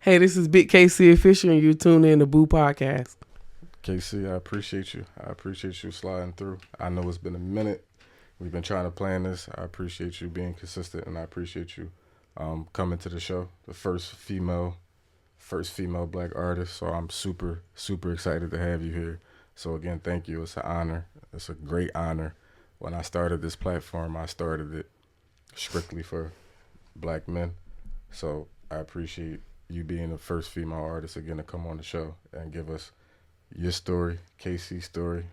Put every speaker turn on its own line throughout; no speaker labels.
Hey, this is Big KC Official, and you're tuned in to Bupodcast.
KC, I appreciate you. I appreciate you sliding through. I know it's been a minute. We've been trying to plan this. I appreciate you being consistent, and I appreciate you coming to the show. The first female black artist. So I'm super excited to have you here. So again, thank you. It's an honor. It's a great honor. When I started this platform, I started it strictly for black men. So I appreciate you being the first female artist again to come on the show and give us your story, KC's story.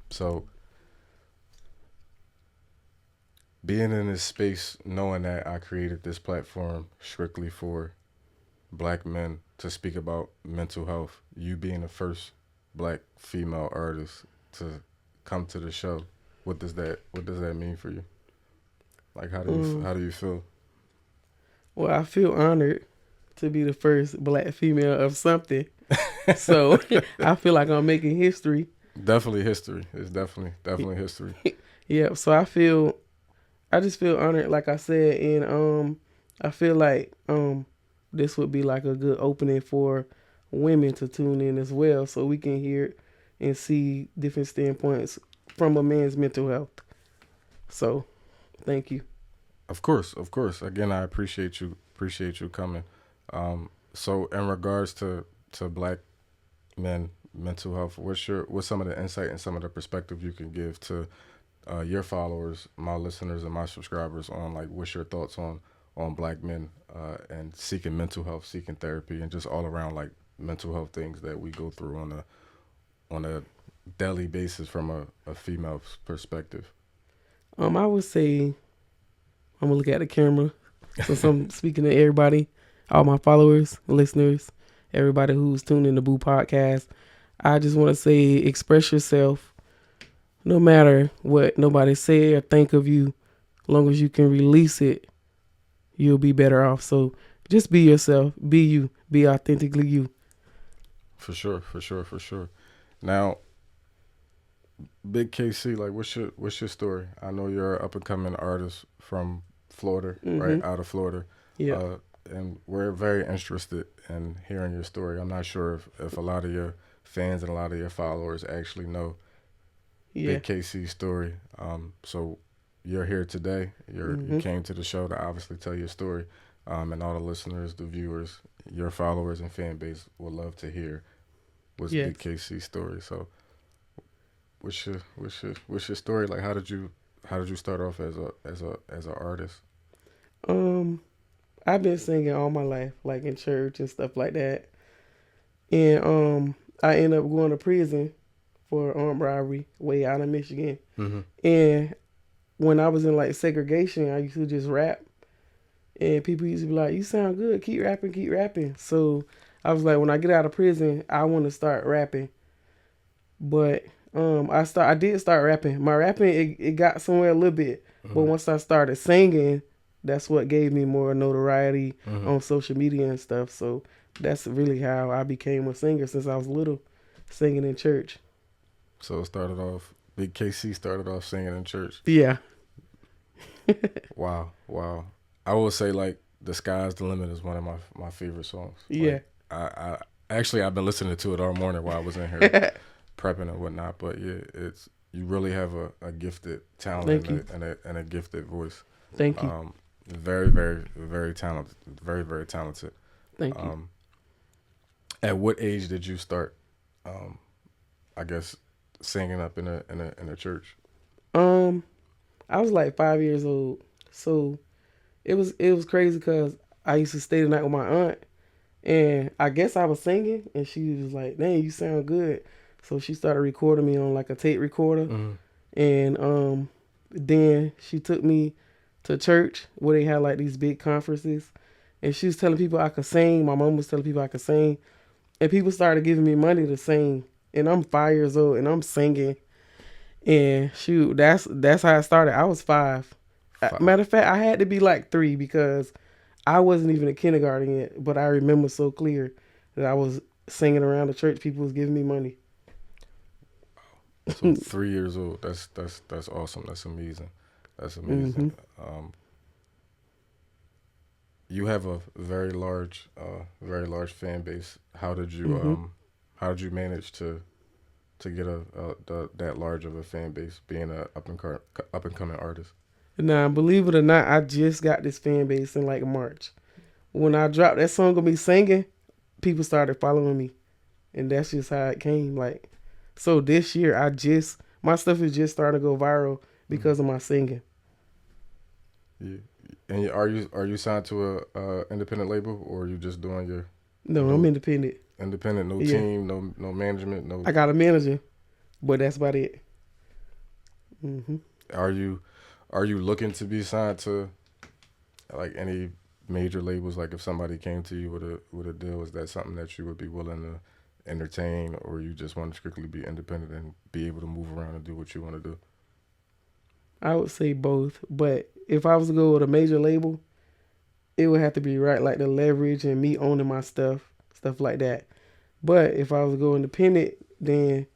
So being in this space, knowing that I created this platform strictly for black men to speak about mental health, you being the first black female artist to come to the show, what does that mean for you? Like how do you feel?
Well, I feel honored to be the first black female of something. So I feel like I'm making history.
Definitely history. It's definitely history.
Yeah. So I just feel honored, like I said, and I feel like this would be like a good opening for women to tune in as well, so we can hear and see different standpoints from a man's mental health. So, thank you.
Of course. Again, I appreciate you coming. So in regards to black men mental health, what's some of the insight and some of the perspective you can give to your followers, my listeners, and my subscribers on like what's your thoughts on black men and seeking mental health, seeking therapy, and just all around like mental health things that we go through on a daily basis from a female perspective?
I would say, I'm gonna look at the camera since I'm speaking to everybody, all my followers, listeners, everybody who's tuned in to Bupodcast. I just want to say, express yourself. No matter what nobody say or think of you, as long as you can release it, you'll be better off. So just be yourself, be you, be authentically you.
For sure. Now, Big KC, like what's your story? I know you're an up and coming artist from Florida, right out of Florida.
Yeah.
And we're very interested in hearing your story. I'm not sure if a lot of your fans and a lot of your followers actually know Big KC's story. So you're here today. You came to the show to obviously tell your story. And all the listeners, the viewers, your followers and fan base would love to hear what's Big KC's story. So what's your story? Like how did you start off as an artist?
I've been singing all my life, like in church and stuff like that. And I ended up going to prison for armed robbery way out of Michigan.
Mm-hmm.
And when I was in like segregation, I used to just rap. And people used to be like, you sound good, keep rapping. So I was like, when I get out of prison, I want to start rapping. But I did start rapping. My rapping, it got somewhere a little bit. Mm-hmm. But once I started singing, that's what gave me more notoriety on social media and stuff. So that's really how I became a singer since I was little, singing in church.
So it started off, Big KC started off singing in church.
Yeah.
Wow. I will say like The Sky's the Limit is one of my favorite songs.
Yeah.
Like, I actually I've been listening to it all morning while I was in here prepping and whatnot. But yeah, you really have a gifted talent and a gifted voice.
Thank you.
Very, very, very talented. Very, very talented.
Thank you.
At what age did you start? I guess singing up in a church.
I was like 5 years old, so it was crazy because I used to stay the night with my aunt, and I guess I was singing, and she was like, "Dang, you sound good." So she started recording me on like a tape recorder, and then she took me to church where they had like these big conferences, and she was telling people I could sing. My mom was telling people I could sing, and people started giving me money to sing. And I'm 5 years old, and I'm singing. And shoot, that's how I started. I was 5. Matter of fact, I had to be like 3 because I wasn't even in kindergarten yet. But I remember so clear that I was singing around the church. People was giving me money.
So 3 years old. That's awesome. That's amazing. you have a very large fan base. How did you manage to get that large of a fan base, being a up and coming artist?
Now, believe it or not, I just got this fan base in like March. When I dropped that song of me singing, people started following me, and that's just how it came. Like, so this year, my stuff is just starting to go viral because of my singing.
Yeah. And are you signed to a independent label, or are you just doing your
No, I'm independent.
independent, no
Yeah.
team, no management, no?
I got a manager, but that's about it.
Are you looking to be signed to like any major labels? Like if somebody came to you with a deal, is that something that you would be willing to entertain, or you just want to strictly be independent and be able to move around and do what you want to do?
I would say both, but if I was to go with a major label, it would have to be right, like the leverage and me owning my stuff like that. But if I was to go independent, then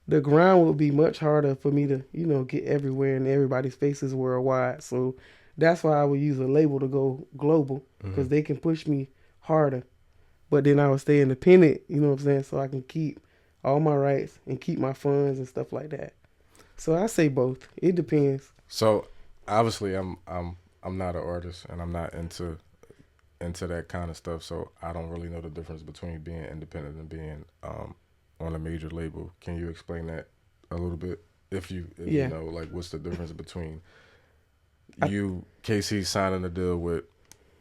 the grind would be much harder for me to, get everywhere and everybody's faces worldwide. So that's why I would use a label to go global, because they can push me harder. But then I would stay independent, you know what I'm saying? So I can keep all my rights and keep my funds and stuff like that. So I say both. It depends.
So obviously I'm not an artist, and I'm not into that kind of stuff. So I don't really know the difference between being independent and being on a major label. Can you explain that a little bit? If you know, like, what's the difference between you, KC, signing a deal with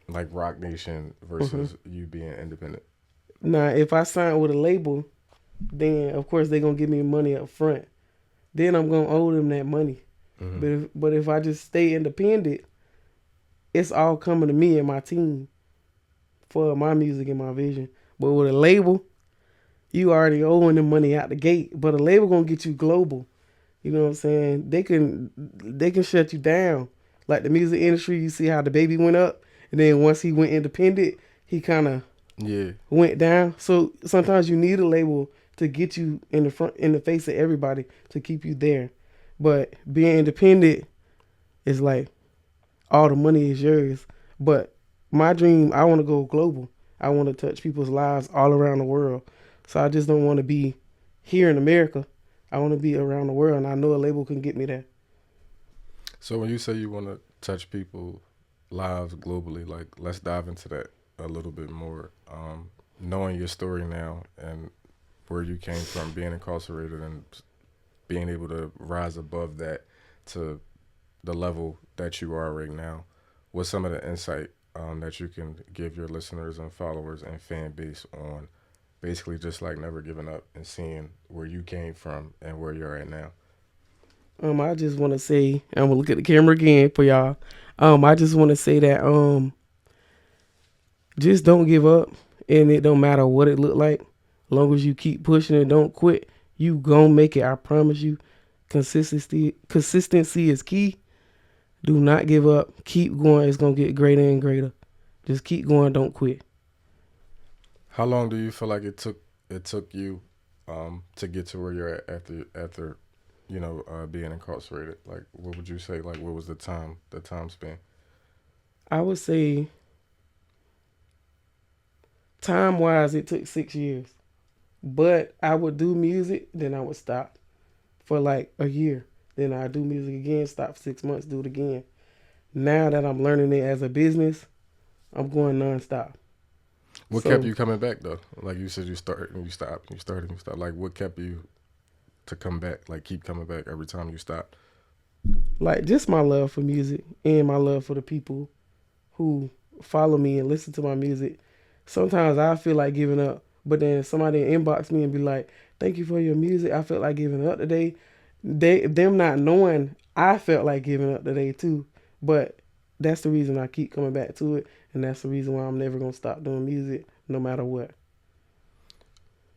like Rock Nation versus you being independent?
Now, if I sign with a label, then of course they're gonna give me money up front. Then I'm gonna owe them that money. But if I just stay independent, it's all coming to me and my team for my music and my vision. But with a label, you already owing them money out the gate. But a label gonna get you global. You know what I'm saying? They can shut you down. Like the music industry, you see how the baby went up, and then once he went independent, he kind of went down. So sometimes you need a label to get you in the face of everybody, to keep you there. But being independent is like all the money is yours. But my dream, I want to go global. I want to touch people's lives all around the world. So I just don't want to be here in America. I want to be around the world, and I know a label can get me there.
So when you say you want to touch people's lives globally, like, let's dive into that a little bit more. Knowing your story now and where you came from, being incarcerated, and being able to rise above that to the level that you are right now, what's some of the insight that you can give your listeners and followers and fan base on basically just like never giving up and seeing where you came from and where you're at now?
I just want to say, I'm gonna look at the camera again for y'all. I just want to say that just don't give up, and it don't matter what it look like. As long as you keep pushing and don't quit, you gonna make it. I promise you. Consistency is key. Do not give up. Keep going. It's gonna get greater and greater. Just keep going. Don't quit.
How long do you feel like it took you to get to where you're at after being incarcerated? Like, what would you say? Like, what was the time span?
I would say, time wise, it took 6 years. But I would do music, then I would stop for like a year. Then I do music again, stop for 6 months, do it again. Now that I'm learning it as a business, I'm going nonstop.
What kept you coming back though? Like you said, you started and you stopped, you started and you stopped. Like, what kept you to come back? Like, keep coming back every time you stopped?
Like, just my love for music and my love for the people who follow me and listen to my music. Sometimes I feel like giving up, but then somebody inbox me and be like, "Thank you for your music. I felt like giving up today." Them not knowing, I felt like giving up today too. But that's the reason I keep coming back to it, and that's the reason why I'm never gonna stop doing music, no matter what.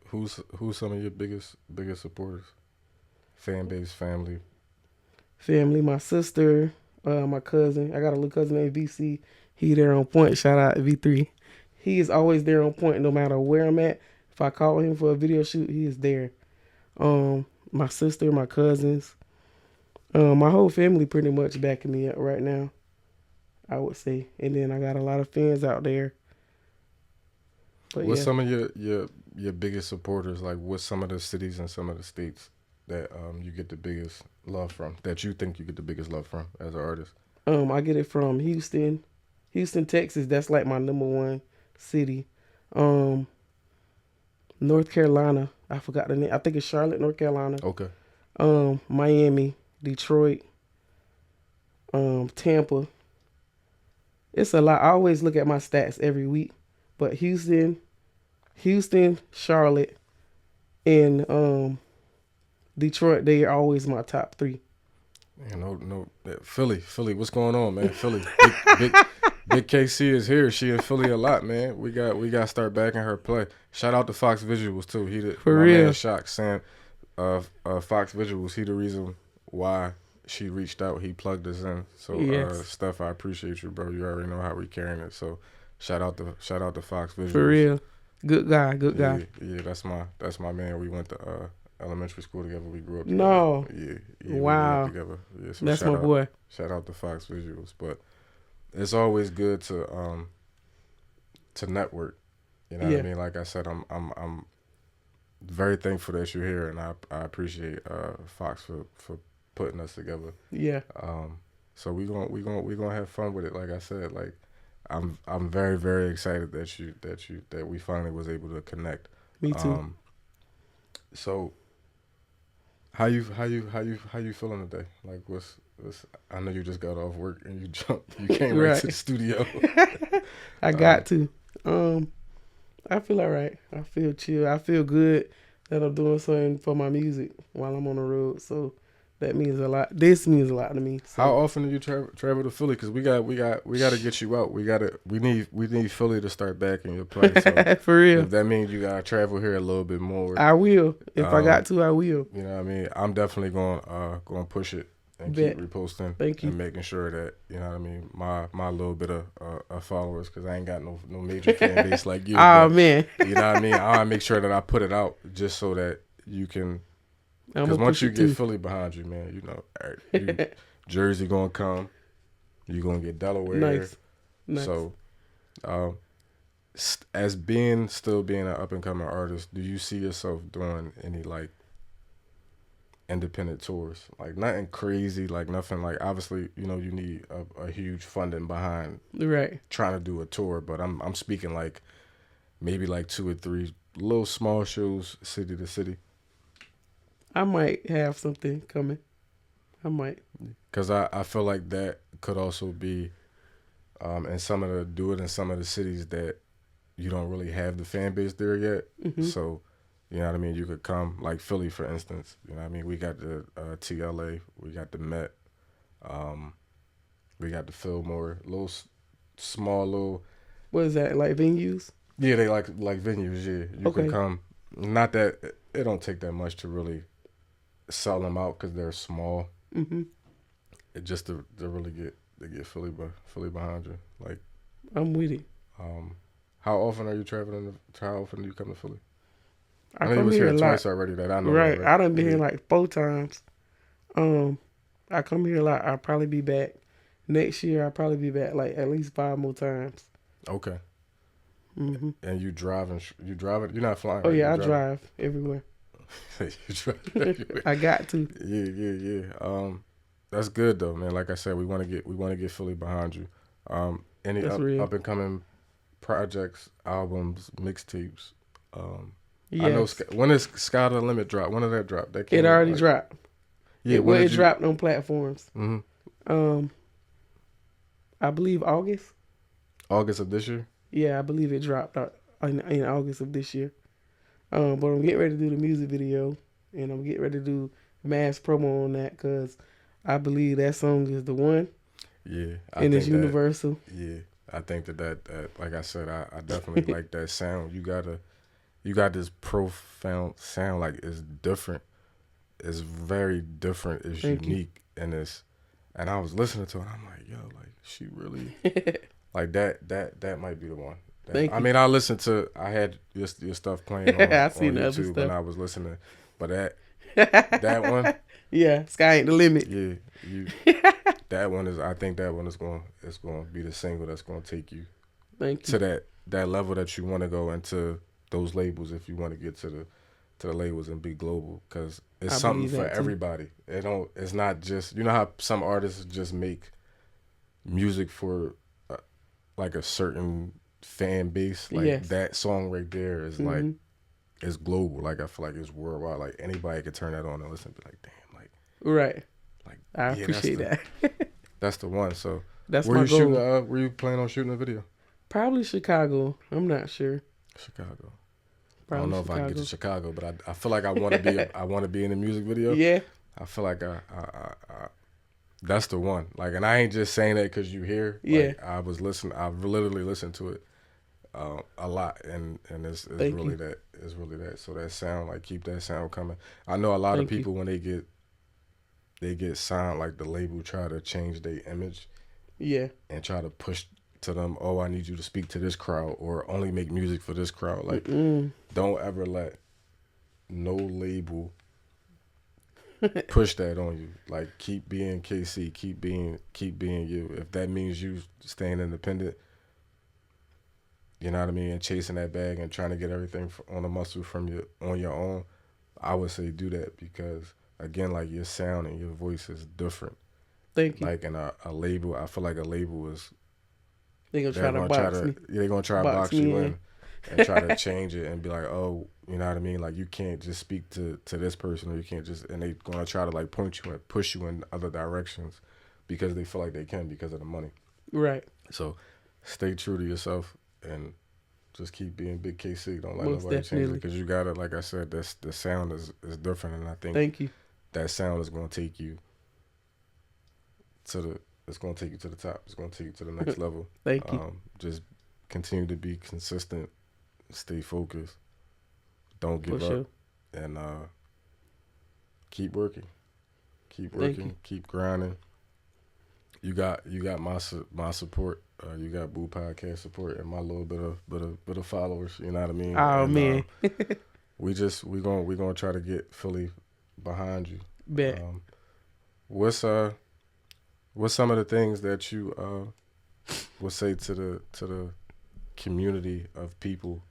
Who's some of your biggest supporters? Fan base, family.
Family, my sister, my cousin. I got a little cousin named VC. He there on point. Shout out to V3. He is always there on point, no matter where I'm at. If I call him for a video shoot, he is there. My sister, my cousins, my whole family pretty much backing me up right now. I would say. And then I got a lot of fans out there. But
What's
yeah.
some of your biggest supporters? Like, what's some of the cities and some of the states that you get the biggest love from? That you think you get the biggest love from as an artist?
I get it from Houston, Texas. That's like my number one city. North Carolina. I forgot the name. I think it's Charlotte, North Carolina.
Okay.
Miami, Detroit, Tampa. It's a lot. I always look at my stats every week, but Houston, Charlotte, and Detroit. They are always my top three.
Philly. What's going on, man? Philly. Big KC is here. She in Philly a lot, man. We got to start backing her play. Shout out to Fox Visuals too.
For real.
Man Shock Sam, Fox Visuals. He the reason why she reached out. He plugged us in. So
yes.
Steph, I appreciate you, bro. You already know how we carrying it. So shout out to Fox Visuals.
For real. Good guy.
Yeah, that's my man. We went to elementary school together. We grew up together.
No.
Yeah.
Wow.
We grew up together. Yeah, so
that's my boy.
Shout out to Fox Visuals. But it's always good to network. You know what I mean? Like I said, I'm very thankful that you're here, and I appreciate Fox for putting us together.
Yeah.
So we gonna have fun with it. Like I said, like I'm very, very excited that we finally was able to connect.
Me too.
So how you feeling today? Like what's I know you just got off work and you came right to the studio.
I got to. I feel all right. I feel chill. I feel good that I'm doing something for my music while I'm on the road. So that means a lot. This means a lot to me. So.
How often do you travel to Philly? Because we got to get you out. We need Philly to start back in your place. So
for real.
If that means you gotta travel here a little bit more,
I will. If I got to, I will.
You know what I mean? I'm definitely going to push it and keep reposting.
Thank you.
And making sure that, you know what I mean, my little bit of followers, because I ain't got no major fan base like you.
Oh, man.
You know what I mean? I make sure that I put it out just so that you can. Because once you get Philly behind you, man, you know, Jersey gonna come, you gonna get Delaware.
Nice.
So, as still being an up and coming artist, do you see yourself doing any like independent tours? Like nothing crazy, like nothing like. Obviously, you know, you need a huge funding behind trying to do a tour, but I'm speaking like maybe like 2 or 3 little small shows, city to city.
I might have something coming. I might.
Because I feel like that could also be in some of the cities that you don't really have the fan base there yet. Mm-hmm. So, you know what I mean? You could come, like Philly, for instance. You know what I mean? We got the TLA. We got the Met. We got the Fillmore. Small.
What is that, like venues?
Yeah, they like venues, yeah. You can come. Not that, it don't take that much to really sell them out because they're small.
Mm-hmm.
It just to really get Philly behind you. Like,
I'm with it.
How often are you traveling? How often do you come to Philly?
I
know
come
you was
here
here
a
twice
lot.
already. That I know.
Right, I done been here like 4 times. I come here a lot. I'll probably be back next year. I'll probably be back like at least 5 more times.
Okay.
Mm-hmm.
And you driving? You're not flying.
Oh yeah, I drive everywhere.
You drive everywhere.
I got to.
Yeah. That's good though, man. Like I said, we want to get Philly behind you. Any up and coming projects, albums, mixtapes.
Yes.
I know. When is Sky the Limit drop? When did that drop? That
it already dropped.
Yeah,
it dropped on platforms.
Mm-hmm.
I believe August.
August of this year.
Yeah, I believe it dropped in August of this year. But I'm getting ready to do the music video, and I'm getting ready to do mass promo on that because I believe that song is the one.
Yeah,
and it's universal.
Yeah, I think that like I said, I definitely like that sound. You got this profound sound, like it's different. It's very different. It's unique, and I was listening to it. And I'm like, yo, like she really like that might be the one. I mean, I had your stuff playing on,
I seen
on
the other
YouTube
stuff.
when I was listening, but that one,
yeah, Sky ain't the limit.
yeah, you that one is. I think that one is going. It's going to be the single that's going to take you
Thank
to
you.
that level that you want to go into those labels. If you want to get to the labels and be global, because it's
I
something
believe
for
that too.
everybody. It don't. It's not just, you know how some artists just make music for like a certain fan base. Like
Yes.
that song right there is like,
Hmm.
it's global. Like I feel like it's worldwide. Like anybody could turn that on and listen. And be like, damn.
Right.
Like
I
yeah,
appreciate that.
that's the one. So
That's
where
my
you shooting?
goal.
Were you planning on shooting a video?
Probably Chicago. I'm not sure.
Chicago. I don't
Probably
know if I can get to
Chicago.
Chicago, but I feel like I want to be. I want to be in the music video.
Yeah.
I feel like I that's the one. Like, and I ain't just saying that because you here.
Yeah.
Like, I was listening. I literally listened to it a lot, and it's
Thank
really
you.
that. It's really that. So that sound, like, keep that sound coming. I know a lot of
Thank you.
people when they get signed, like the label try to change their image
Yeah.
and try to push to them. Oh, I need you to speak to this crowd or only make music for this crowd. Like,
Mm-mm.
don't ever let no label push that on you. Like, keep being KC, keep being you. If that means you staying independent, you know what I mean, and chasing that bag and trying to get everything on the muscle from you on your own, I would say do that, because again, like, your sound and your voice is different.
Thank you.
Like, in a label, I feel like a label is,
They gonna try
they're
to
gonna try
box
to
me.
they're gonna try to
Box
box
me
you
in.
in and try to change it and be like, oh, you know what I mean, like, you can't just speak to this person, or you can't just, and they gonna try to like point you and push you in other directions because they feel like they can because of the money.
Right.
So stay true to yourself and just keep being Big KC. Don't let
Most
nobody change it,
definitely.
because you gotta, like I said, the sound is different, and I think
Thank you.
that sound is gonna take you to the it's gonna take you to the top. It's gonna take you to the next level.
Thank you.
Just continue to be consistent, stay focused, don't
For
give up,
sure.
and keep working,
Thank you.
keep grinding. You got my support. You got Bupodcast support and my little bit of followers. You know what I mean?
Oh
And
man.
we gonna try to get fully behind you.
Bet.
What's some of the things that you would say to the community of people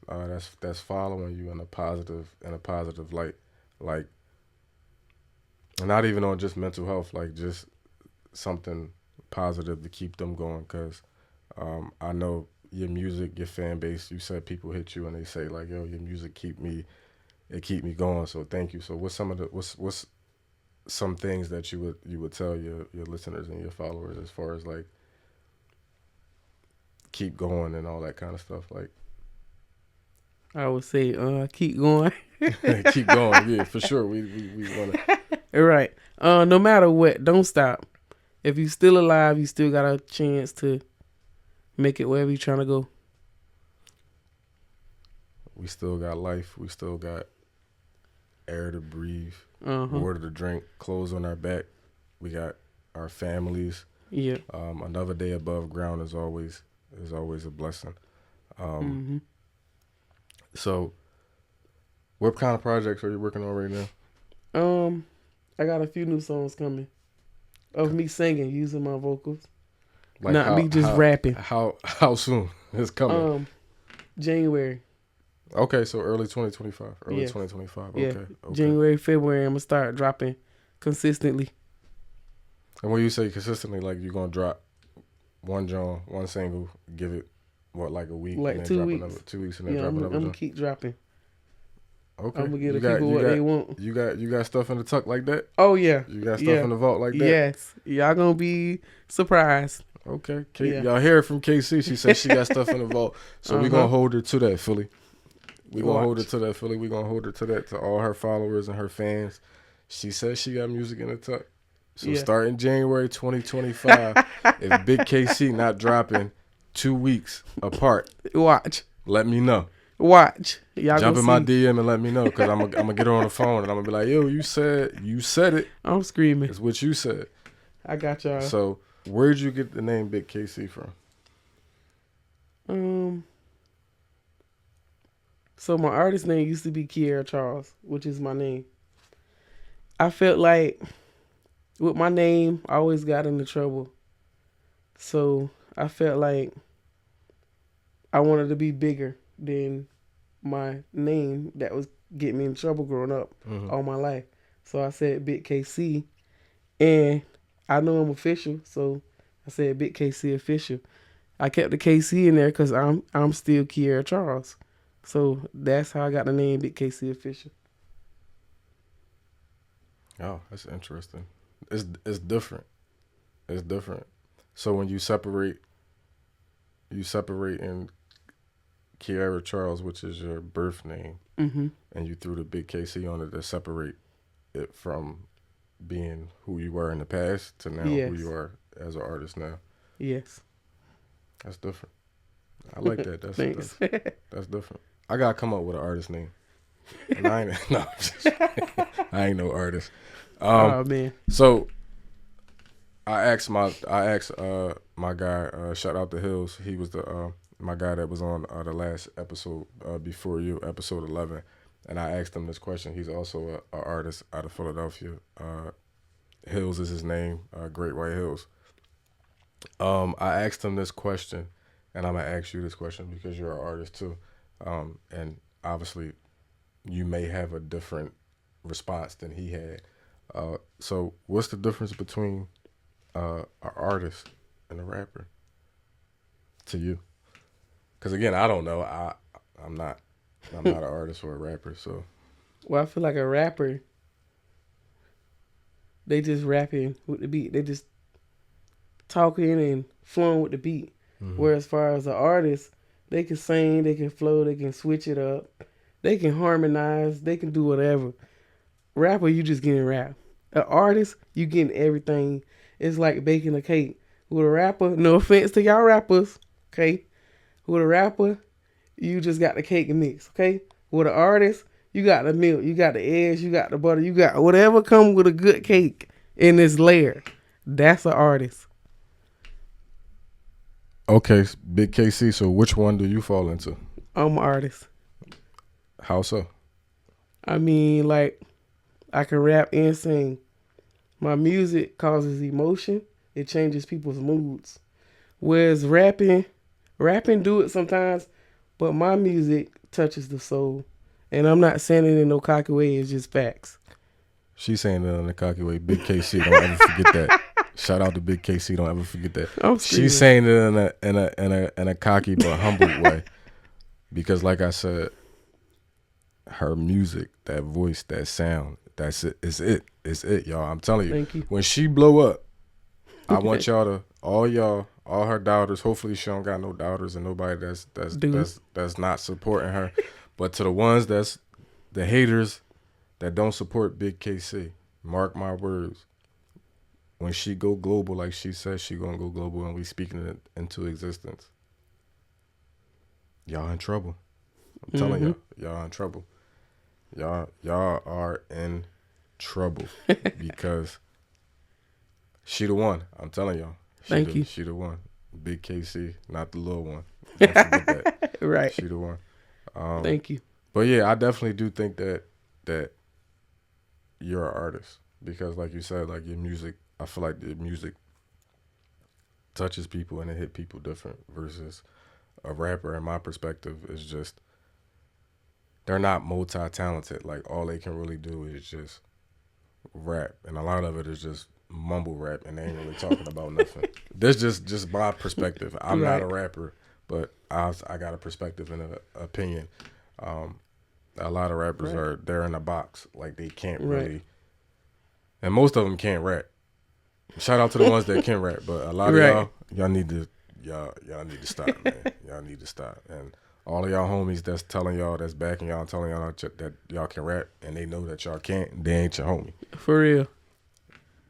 that's following you in a positive light, like, not even on just mental health, like just something positive to keep them going, because I know your music, your fan base, you said people hit you and they say like, yo, your music keep me going, so thank you. So what's some things that you would tell your listeners and your followers, as far as like keep going and all that kind of stuff, like
I would say keep going.
keep going, yeah, for sure. We want to.
Right. No matter what, don't stop. If you still alive, you still got a chance to make it wherever you're trying to go.
We still got life. We still got air to breathe,
Uh-huh.
water to drink, clothes on our back. We got our families.
Yeah.
Another day above ground is always a blessing.
Mm-hmm.
So, what kind of projects are you working on right now?
I got a few new songs coming of me singing, using my vocals,
Like
not me just rapping.
How soon it's coming?
January.
Okay, so early 2025. Early
Yes.
2025.
Yeah.
Okay.
January, February, I'm gonna start dropping consistently.
And when you say consistently, like, you're gonna drop one single, give it like a week,
Like
and then
2
drop
weeks.
another 2 weeks, and then
Yeah,
drop
I'm
another
gonna
joint?
keep dropping.
Okay.
I'm gonna give the people what they want.
You got stuff in the tuck like that?
Oh yeah.
You got stuff in the vault like that?
Yes. Y'all gonna be surprised.
Okay.
Yeah.
Y'all hear it from KC. She said she got stuff in the vault. So we gonna hold her to that, Philly. We gonna hold her to that, Philly. We gonna hold her to that, to all her followers and her fans. She says she got music in the tuck. So starting January 2025, if Big KC not dropping 2 weeks apart,
Watch.
let me know.
Watch. Y'all
Jump in
gonna
my
see.
DM and let me know, because I'm gonna get her on the phone and I'm gonna be like, yo, you said it.
I'm screaming.
It's what you said.
I got y'all.
So where'd you get the name Big KC from?
So my artist name used to be Kiera Charles, which is my name. I felt like with my name, I always got into trouble. So I felt like I wanted to be bigger than my name that was getting me in trouble growing up all my life. So I said Big KC, and I know I'm official, so I said Big KC official. I kept the KC in there because I'm still Kiera Charles, so that's how I got the name Big KC official.
Oh, that's interesting. It's different. It's different. So when you separate in Kiera Charles, which is your birth name,
Mm-hmm.
and you threw the Big KC on it to separate it from being who you were in the past to now who
Yes.
you are as an artist now.
Yes.
That's different. I like that.
Thanks.
That's different. I gotta come up with an artist name. And I ain't no, I ain't no artist.
Oh man.
So I asked my guy, shout out to Hills. He was the my guy that was on the last episode before you, episode 11, and I asked him this question. He's also a artist out of Philadelphia. Hills is his name, Great White Hills. I asked him this question, and I'm gonna ask you this question because you're an artist too, and obviously you may have a different response than he had. So what's the difference between an artist and a rapper to you? Because again, I don't know. I'm not an artist or a rapper. So
Well, I feel like a rapper, they just rapping with the beat. They just talking and flowing with the beat. Whereas as far as an artist, they can sing, they can flow, they can switch it up, they can harmonize, they can do whatever. Rapper, you just getting rap. An artist, you getting everything. It's like baking a cake. With a rapper, no offense to y'all rappers, okay? With a rapper, you just got the cake mix, okay? With an artist, you got the milk, you got the eggs, you got the butter, you got whatever comes with a good cake in this layer. That's an artist.
okay, Big KC. So which one do you fall into?
I'm an artist.
How so?
I mean, like, I can rap and sing. My music causes emotion. It changes people's moods. Whereas rapping do it sometimes, but my music touches the soul. And I'm not saying it in no cocky way. It's just facts.
She's saying it in a cocky way. Big KC, don't ever forget that. Shout out to Big KC, don't ever forget that. She's saying it in a cocky but humble way, because like I said, her music, that voice, that sound, that's it. It's it, y'all. I'm telling you.
Thank you.
When she blow up, I want y'all to all her doubters. Hopefully she don't got no doubters and nobody that's not supporting her. But to the ones that's the haters that don't support Big KC, mark my words. When she go global, like she says she gonna go global, and we speaking it into existence, y'all in trouble. I'm telling y'all in trouble. Y'all are in trouble because she the one. I'm telling y'all.
Thank you.
She the one. Big KC, not the little one. Don't forget that.
Right.
She the one.
Thank you.
But yeah, I definitely do think that you're an artist because, like you said, like your music. I feel like the music touches people and it hit people different versus a rapper. In my perspective, is just they're not multi-talented. Like all they can really do is just rap, and a lot of it is just mumble rap, and they ain't really talking about nothing. That's just my perspective. I'm not a rapper, but I got a perspective and an opinion. A lot of rappers they're in a box, like they can't really, and most of them can't rap. Shout out to the ones that can rap, but a lot of y'all need to stop, man. Y'all need to stop, and all of y'all homies that's telling y'all, that's backing y'all, telling y'all that y'all can rap, and they know that y'all can't. They ain't your homie.
For real.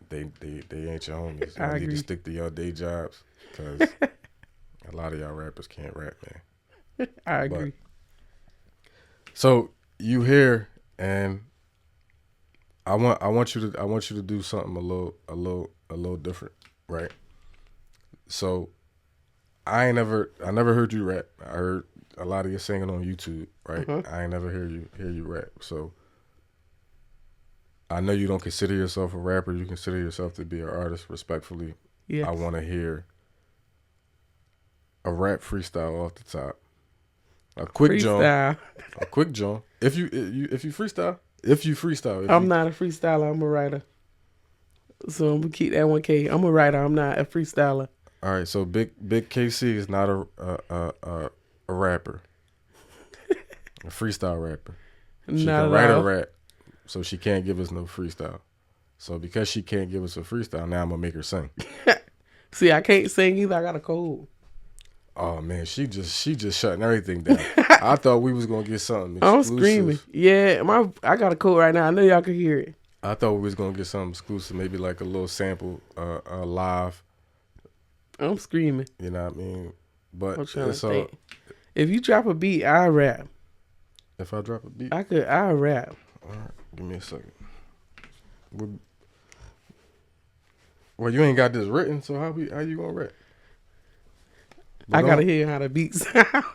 They ain't your homies. Y'all
I
need
agree.
to stick to your day jobs because a lot of y'all rappers can't rap, man.
I agree.
So you here, and I want you to do something a little different, right? So I never heard you rap. I heard a lot of your singing on YouTube, right? I ain't never hear you rap. So I know you don't consider yourself a rapper. You consider yourself to be an artist. Respectfully,
Yes.
I want to hear a rap freestyle off the top. A quick jump. A quick jump. If you freestyle.
I'm not a freestyler. I'm a writer. So I'm gonna keep that 1K. I'm a writer. I'm not a freestyler.
All right. So Big KC is not a rapper. A freestyle rapper. She
not
can write
all.
a rap, so she can't give us no freestyle. So because she can't give us a freestyle, now I'm gonna make her sing.
See, I can't sing either. I got a cold.
Oh man, she just shutting everything down. I thought we was gonna get something exclusive.
I'm screaming. Yeah, I got a cold right now. I know y'all can hear it.
I thought we was gonna get something exclusive, maybe like a little sample, live.
I'm screaming.
You know what I mean? But
I'm trying to think. If you drop a beat, I rap.
If I drop a beat,
I rap.
All right, give me a second. Well, you ain't got this written, so how you gonna rap?
But I gotta hear how the beat sound.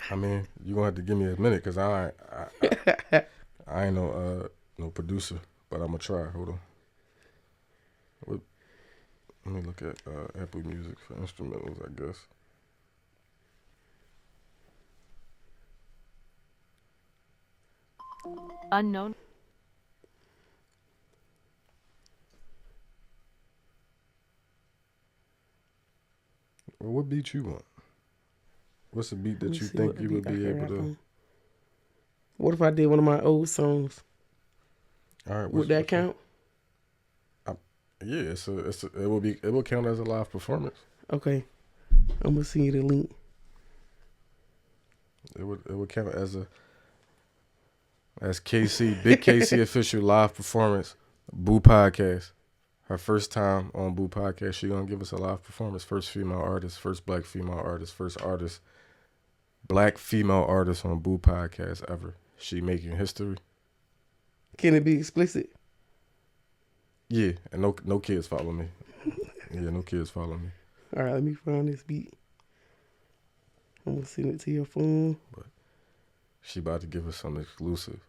I mean, you gonna have to give me a minute, cause I ain't no producer, but I'm gonna try. Hold on. Let me look at Apple Music for instrumentals, I guess.
Unknown.
Well, what beat you want? What's the beat that you think you would be able to?
What if I did one of my old songs?
All right,
would that count?
Yeah, it will count as a live performance.
Okay, I'm gonna send you the link.
It would count as KC Big KC official live performance, Bupodcast. Her first time on Bupodcast, she gonna give us a live performance. First female artist, first black female artist, first artist, black female artist on Bupodcast ever. She making history.
Can it be explicit?
Yeah, and no kids follow me. Yeah, no kids follow me.
All right, let me find this beat. I'm gonna send it to your phone.
But she about to give us something exclusive.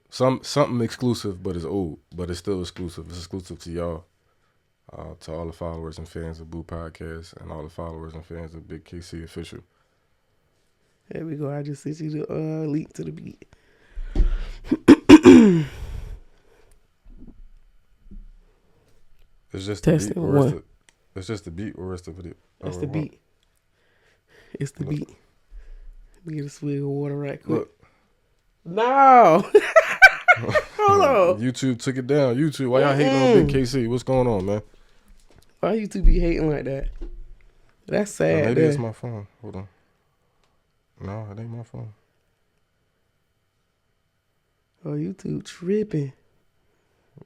Something exclusive, but it's old, but it's still exclusive. It's exclusive to y'all, to all the followers and fans of Bupodcast, and all the followers and fans of Big KC Official.
There we go. I just sent you the link to the beat.
It's just
Testing
the beat,
one.
It's just the beat, or it's the video.
That's the beat. It's the beat. Let me get a swig of water right quick.
Look.
No. Hold on.
YouTube took it down. YouTube, why y'all hating on Big KC? What's going on, man?
Why YouTube be hating like that? That's sad.
Maybe it's my phone. Hold on. No, it ain't my phone.
Oh, YouTube tripping.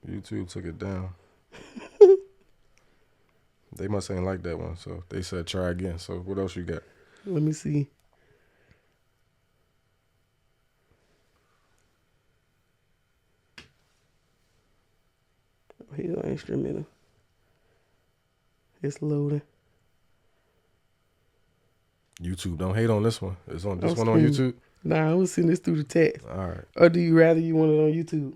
YouTube took it down. They must ain't like that one, so they said try again. So what else you got?
Let me see. Oh, here's an instrumental. It's loading.
YouTube, don't hate on this one. It's on this one on YouTube.
Nah, I'm gonna send this through the text.
All right.
Or do you rather you want it on YouTube?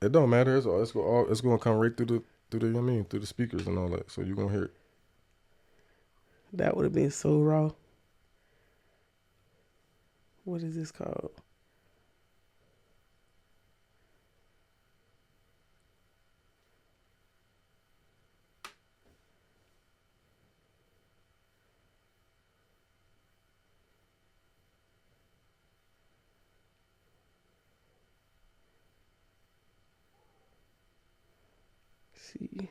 It don't matter. It's gonna come right through the through the speakers and all that. So you're gonna hear it.
That would have been so raw. What is this called? See.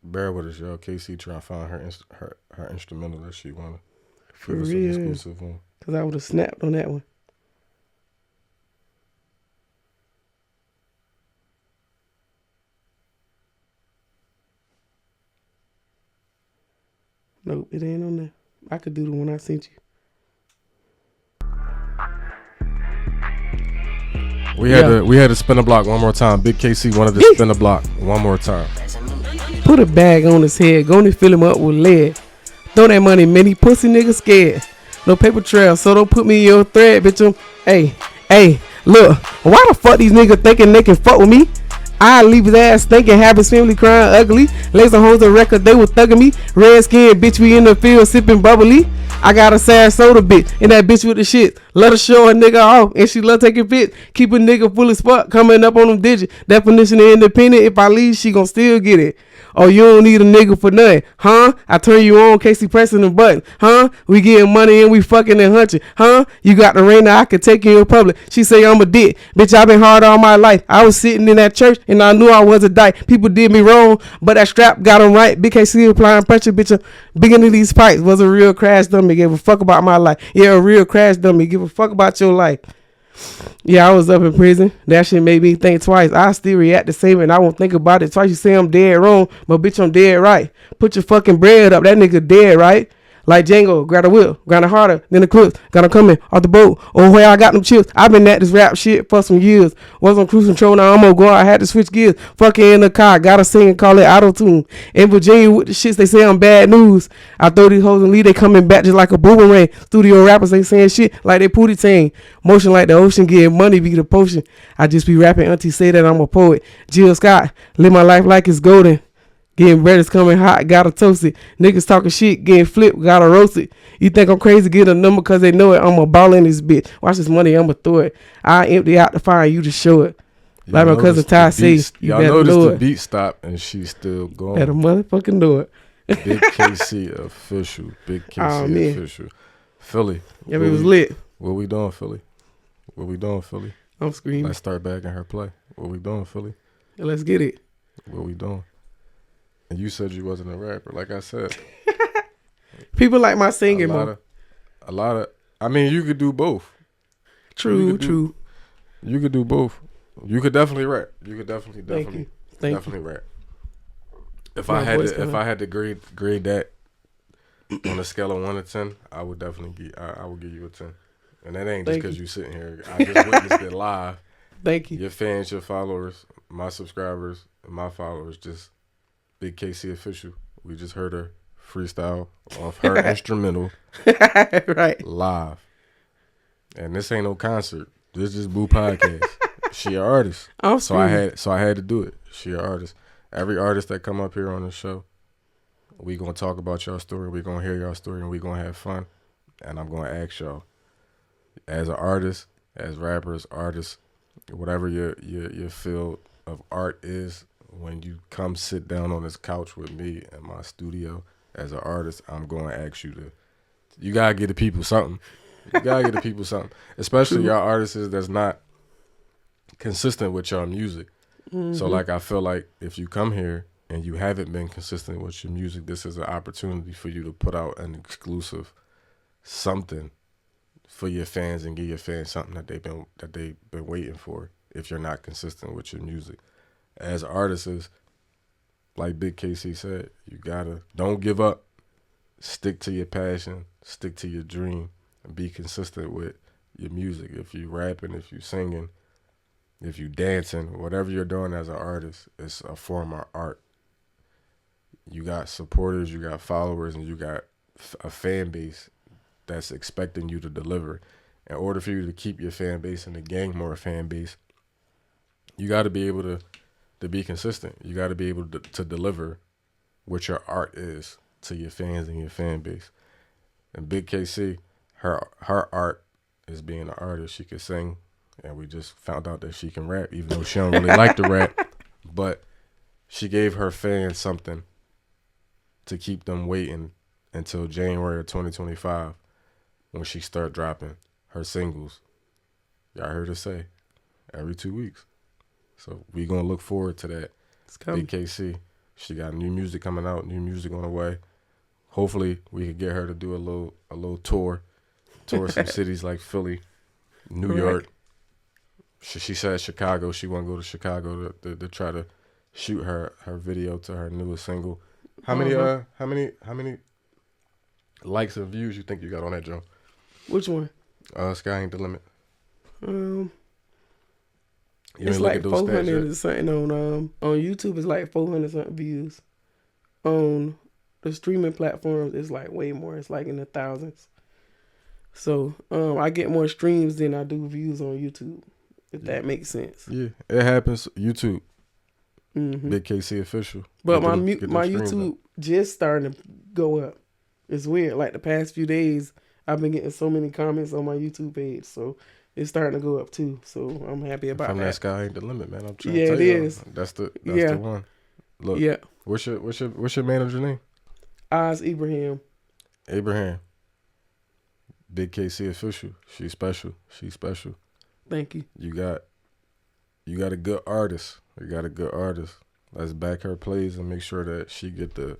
Bear with us, y'all. KC trying to find her instrumental that she wanted.
For
give us
real.
an exclusive one.
Because I would have snapped on that one. Nope, it ain't on there. I could do the one I sent you.
We had to spin the block one more time. Big KC wanted to spin the block one more time.
Put a bag on his head. Gonna fill him up with lead. Throw that money, man. He pussy nigga scared. No paper trail, so don't put me in your thread, bitch. Hey, look. Why the fuck these niggas thinking they can fuck with me? I leave his ass thinking, have his family crying ugly. Laser hoes a record, they was thugging me. Red skin, bitch, we in the field sipping bubbly. I got a sad soda bitch, and that bitch with the shit. Let her show a nigga off, and she love taking pics. Keep a nigga full of spot, coming up on them digits. Definition of independent, if I leave, she gon' still get it. Oh, you don't need a nigga for nothing, huh? I turn you on, Casey pressing the button, huh? We getting money and we fucking and hunching, huh? You got the ring now, I could take you in public. She say I'm a dick, bitch, I been hard all my life. I was sitting in that church and I knew I was a dyke. People did me wrong, but that strap got them right. Big KC applying pressure, bitch, bigger than these pipes. Was a real crash dummy, give a fuck about my life. Yeah, a real crash dummy, give a fuck about your life. Yeah, I was up in prison. That shit made me think twice. I still react the same and I won't think about it twice. You say I'm dead wrong, but bitch, I'm dead right. Put your fucking bread up. That nigga dead right. Like Django, grab a whip, grind it harder than the clips. Gotta come in off the boat. Oh, where I got them chips. I been at this rap shit for some years. Was on cruise control, now I'm gonna go out. I had to switch gears. Fucking in the car, gotta sing and call it auto-tune. In Virginia with the shits, they say I'm bad news. I throw these hoes and leave, they coming back just like a boomerang. Studio rappers, they saying shit like they Pootie Tang. Motion like the ocean, getting money be the potion. I just be rapping, auntie say that I'm a poet. Jill Scott, live my life like it's golden. Getting bread is coming hot, gotta toast it. Niggas talking shit, getting flipped, gotta roast it. You think I'm crazy, get a number cause they know it. I'm a ball in this bitch. Watch this money, I'ma throw it. I empty out the fire, you just show it. Like my cousin Ty says, you
y'all
better
noticed
know
the
it.
beat stopped and she's still going.
Better motherfucking do it.
Big KC official. Big KC official. Philly.
Yeah, it was lit.
What we doing, Philly? What we doing, Philly?
I'm screaming.
Let's start back in her play. What we doing, Philly?
Let's get it.
What we doing? And you said you wasn't a rapper. Like I said.
People like my singing more.
A lot of, I mean, you could do both.
True.
You could do both. You could definitely rap. You could definitely rap. If I had to grade that on a scale of 1 to 10, I would definitely I would give you a 10. And that ain't just because you sitting here. I just witnessed it live.
Thank you.
Your fans, your followers, my subscribers, and my followers, just Big KC official. We just heard her freestyle off her instrumental,
right?
Live. And this ain't no concert. This is Bupodcast. She an artist, so I had to do it. She an artist. Every artist that come up here on the show, we gonna talk about y'all story. We gonna hear y'all story, and we gonna have fun. And I'm gonna ask y'all, as an artist, as rappers, artists, whatever your field of art is, when you come sit down on this couch with me in my studio as an artist, I'm going to ask you you got to get the people something. You got to get the people something. Especially y'all artists that's not consistent with your music. Mm-hmm. So, like, I feel like if you come here and you haven't been consistent with your music, this is an opportunity for you to put out an exclusive something for your fans and give your fans something that they've been waiting for if you're not consistent with your music. As artists, like Big KC said, you gotta don't give up. Stick to your passion, stick to your dream, and be consistent with your music. If you rapping, if you singing, if you dancing, whatever you're doing as an artist, it's a form of art. You got supporters, you got followers, and you got a fan base that's expecting you to deliver. In order for you to keep your fan base and to gain more fan base, you got to be able to be consistent. You got to be able to deliver what your art is to your fans and your fan base. And Big KC, her art is being an artist. She can sing, and we just found out that she can rap, even though she don't really like to rap. But she gave her fans something to keep them waiting until January of 2025 when she start dropping her singles. Y'all heard her say every 2 weeks. So we gonna look forward to that. Big KC, she got new music coming out, new music on the way. Hopefully we can get her to do a little tour some cities like Philly, New York. She said Chicago. She want to go to Chicago to try to shoot her video to her newest single. How many likes and views you think you got on that, Joe?
Which one?
Sky Ain't the Limit. You
It's
ain't look
like
at those
400
stats
or
yet?
something on YouTube. It's like 400 something views. On the streaming platforms, it's like way more. It's like in the thousands. So I get more streams than I do views on YouTube. If that makes sense.
Yeah, it happens. YouTube,
Mm-hmm.
Big KC official.
But
Get them
my
streams
YouTube
up.
just starting to go up. It's weird. Like the past few days, I've been getting so many comments on my YouTube page, so it's starting to go up too. So I'm happy about
From
that.
that sky ain't the limit, man. I'm trying
Yeah,
to tell
it
you.
is.
That's the
Yeah.
one. Look,
Yeah,
what's your manager name?
Oz Ibrahim.
Abraham. Big KC official. She's special. She's special.
Thank you.
You got a good artist. You got a good artist. Let's back her plays and make sure that she get the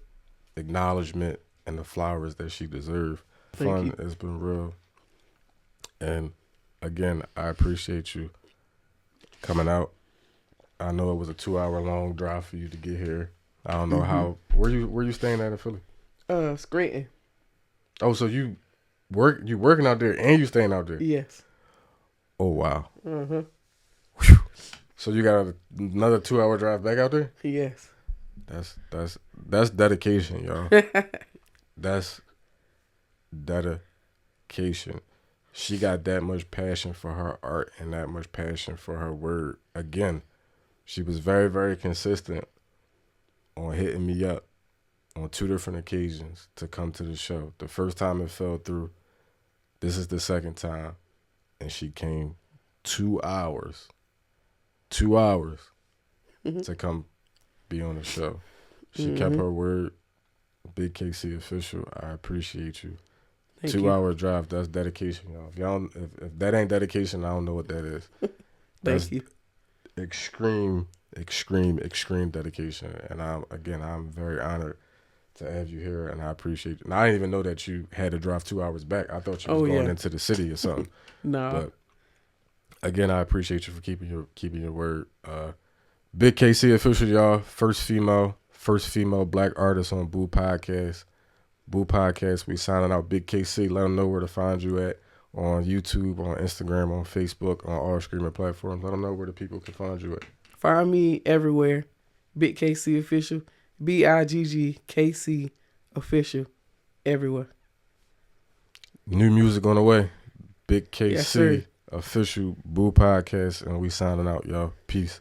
acknowledgement and the flowers that she deserves. Fun.
you.
It's been real. And again, I appreciate you coming out. I know it was a 2-hour long drive for you to get here. I don't know how. Where you staying at in Philly?
Scranton.
Oh, so you working out there and you staying out there?
Yes.
Oh wow.
Uh-huh.
So you got another 2-hour drive back out there?
Yes.
That's dedication, y'all. That's dedication. She got that much passion for her art and that much passion for her word. Again, she was very, very consistent on hitting me up on 2 different occasions to come to the show. The first time it fell through. This is the second time. And she came 2 hours. 2 hours to come be on the show. She kept her word. Big KC official. I appreciate you.
Thank
2-hour drive. That's dedication, y'all. If that ain't dedication, I don't know what that is.
Thank you.
Extreme dedication. And I'm very honored to have you here, and I appreciate it. And I didn't even know that you had to drive 2 hours back. I thought you was going into the city or something.
Nah.
But again, I appreciate you for keeping your word. Big KC official, y'all. First female black artist on Bupodcast. Bupodcast. We signing out. Big KC. Let them know where to find you at on YouTube, on Instagram, on Facebook, on all streaming platforms. Let them know where the people can find you at.
Find me everywhere. Big KC official. BIGGKC official. Everywhere.
New music on the way. Big KC
Yes, sir.
official Bupodcast, and we signing out, y'all. Peace.